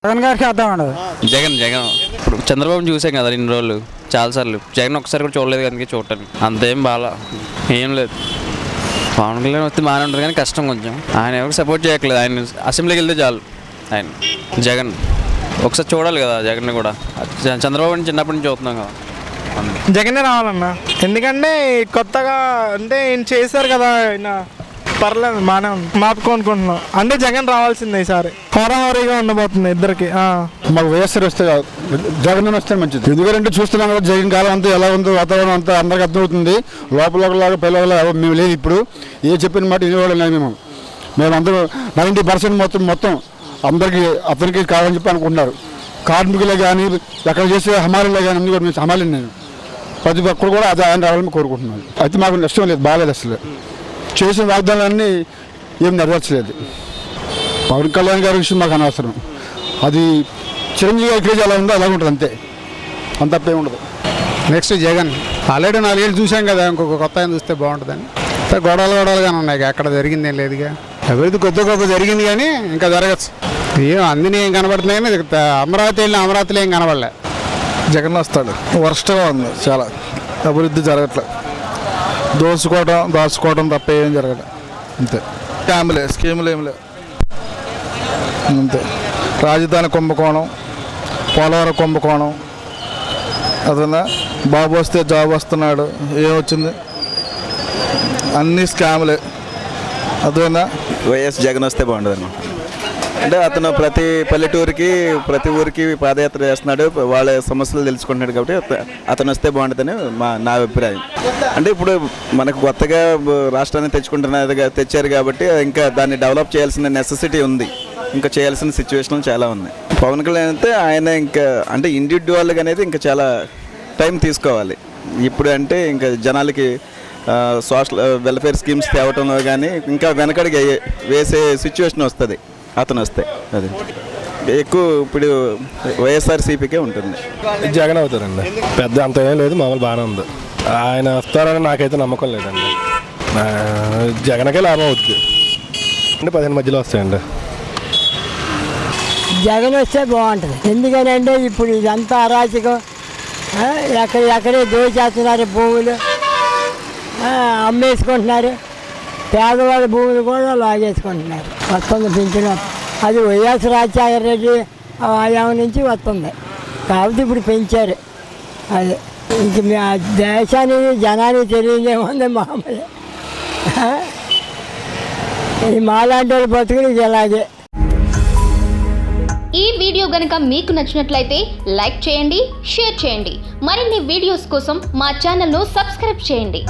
జగన్ గారికి అర్థం ఉండదు. జగన్ ఇప్పుడు చంద్రబాబు చూసాం కదా ఇన్ని రోజులు చాలాసార్లు. జగన్ ఒక్కసారి కూడా చూడలేదు కనుక చూడటానికి అంతేం బాగా ఏం లేదు. పవన్ కళ్యాణ్ వస్తే బాగానే ఉంటుంది కానీ కష్టం కొంచెం. ఆయన ఎవరికి సపోర్ట్ చేయట్లేదు. ఆయన అసెంబ్లీకి వెళ్తే చాలు. ఆయన జగన్ ఒకసారి చూడాలి కదా జగన్ని కూడా. చంద్రబాబుని చిన్నప్పటి నుంచి చూస్తున్నాం కదా. జగనే రావాలన్నా, ఎందుకంటే కొత్తగా అంటే ఈయన చేశారు కదా, ఆయన పర్లేదు బాగానే ఉంది, మాపుకోనుకుంటున్నాం. అంటే జగన్ రావాల్సిందే ఈసారి. హోరాహోరీగా ఉండబోతుంది ఇద్దరికి. మాకు వైఎస్ఆర్ వస్తే జగన్ వస్తే మంచిది. ఎందుకంటే చూస్తున్నాం కదా జగన్ కాలం అంతా ఎలా ఉందో, వాతావరణం అంతా అందరికి అర్థమవుతుంది. లోపలలాగా పిల్లల మేము లేదు. ఇప్పుడు ఏ చెప్పిన మాట వినేవాళ్ళం లేదు. మేమందరూ 90% మొత్తం అందరికీ అతనికి కావాలని చెప్పి అనుకుంటున్నారు. కార్మికులే కానీ ఎక్కడ చేసే హమాలీలో కానీ అన్ని కూడా మేము హమాలి నేను ప్రతి ఒక్కరు కూడా అది ఆయన రావాలని కోరుకుంటున్నాను. అయితే మాకు నష్టం లేదు, బాగాలేదు. అసలు చేసిన వాగ్దానాలన్నీ ఏం నెరవేర్చలేదు. పవన్ కళ్యాణ్ గారి విషయం మాకు అనవసరం. అది చిరంజీవి గారి క్రేజ్ ఎలా ఉందో అలాగే ఉంటుంది, అంతే. అంత తప్పే ఉండదు. నెక్స్ట్ జగన్. ఆల్రెడీ 4 ఏళ్ళు చూసాం కదా, ఇంకొక కొత్త ఆయన చూస్తే బాగుంటుందని. గొడవలుగానే ఉన్నాయి, అక్కడ జరిగిందేం లేదుగా. అభివృద్ధి కొద్ది జరిగింది కానీ ఇంకా జరగచ్చు. ఏం అన్నీ ఏం కనబడుతున్నాయి కానీ అమరావతి వెళ్ళిన అమరావతిలో ఏం కనబడలే. జగన్ వస్తాడు. వర్స్ట్గా ఉంది, చాలా అభివృద్ధి జరగట్లే. దాచుకోవడం తప్ప ఏం జరగదు, అంతే. స్కీములు ఏం లేవు, అంతే. రాజధాని కుంభకోణం, పోలవరం కుంభకోణం, అదన్నా. బాబు వస్తే జాబ్ వస్తున్నాడు, ఏమొచ్చింది? అన్ని స్కాములే, అదేనా. వైఎస్ జగన్ వస్తే బాగుంటుంది. అంటే అతను ప్రతి పల్లెటూరికి ప్రతి ఊరికి పాదయాత్ర చేస్తున్నాడు, వాళ్ళ సమస్యలు తెలుసుకుంటున్నాడు. కాబట్టి అతను వస్తే బాగుంటుందని నా అభిప్రాయం. అంటే ఇప్పుడు మనకు కొత్తగా రాష్ట్రాన్ని తెచ్చారు కాబట్టి ఇంకా దాన్ని డెవలప్ చేయాల్సిన నెసెసిటీ ఉంది, ఇంకా చేయాల్సిన సిచ్యువేషన్ చాలా ఉంది. పవన్ కళ్యాణ్ అయితే ఆయన ఇంకా అంటే ఇండివిజువల్గా అనేది ఇంకా చాలా టైం తీసుకోవాలి. ఇప్పుడు అంటే ఇంకా జనాలకి సోషల్ వెల్ఫేర్ స్కీమ్స్ తేవటంలో కానీ ఇంకా వెనకడికి వేసే సిచ్యువేషన్ వస్తుంది అతను వస్తే. అది ఎక్కువ ఇప్పుడు వైఎస్ఆర్సీపీకే ఉంటుంది. జగన్ అవుతారండి. పెద్ద అంత ఏం లేదు, మామూలు బాగానే ఉంది. ఆయన వస్తారని నాకైతే నమ్మకం లేదండి. జగన్కే లాభం అవుతుంది. అంటే 15 మధ్యలో వస్తాయండి. జగన్ వస్తే బాగుంటుంది. ఎందుకనంటే ఇప్పుడు ఇదంతా అరాచకం. ఎక్కడే దోచేస్తున్నారు, భూములు అమ్మేసుకుంటున్నారు, పేదవాళ్ళ భూములు కూడా లాగేసుకుంటున్నారు. వస్తుంది పింఛను, అది వైఎస్ రాజశేఖర రెడ్డి ఆయామ నుంచి వస్తుంది కాబట్టి ఇప్పుడు పెంచారు. అది ఇంక దేశానికి జనానికి తెలియదేముంది, మామూలు మాలాంటి వాళ్ళు బతుకులు ఇలాగే. ఈ వీడియో గనుక మీకు నచ్చినట్లయితే లైక్ చేయండి, షేర్ చేయండి. మరిన్ని వీడియోస్ కోసం మా ఛానల్ను సబ్స్క్రైబ్ చేయండి.